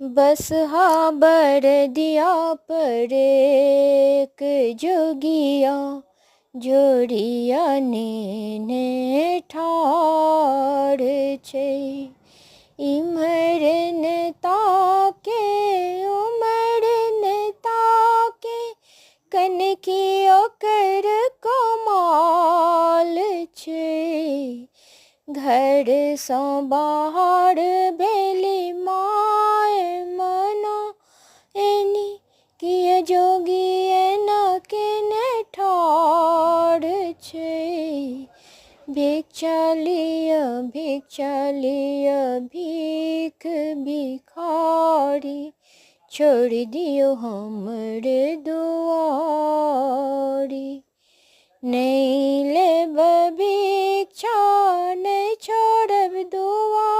बस हा बर दिया पर एक जोगिया जोड़िया ने ठाड़ छे। इमरन ताके उमरन ताके कनकी ओकर कमाल छे। घर सो बाहर भेली माय मना एनी किय जोगी एना केने ठाड़ छे। भिख चालिय भीख भिखारी छोड़ दियो हमरे दुआरी। नहीं लेब भिक्षा नहीं छोड़ब दुआरी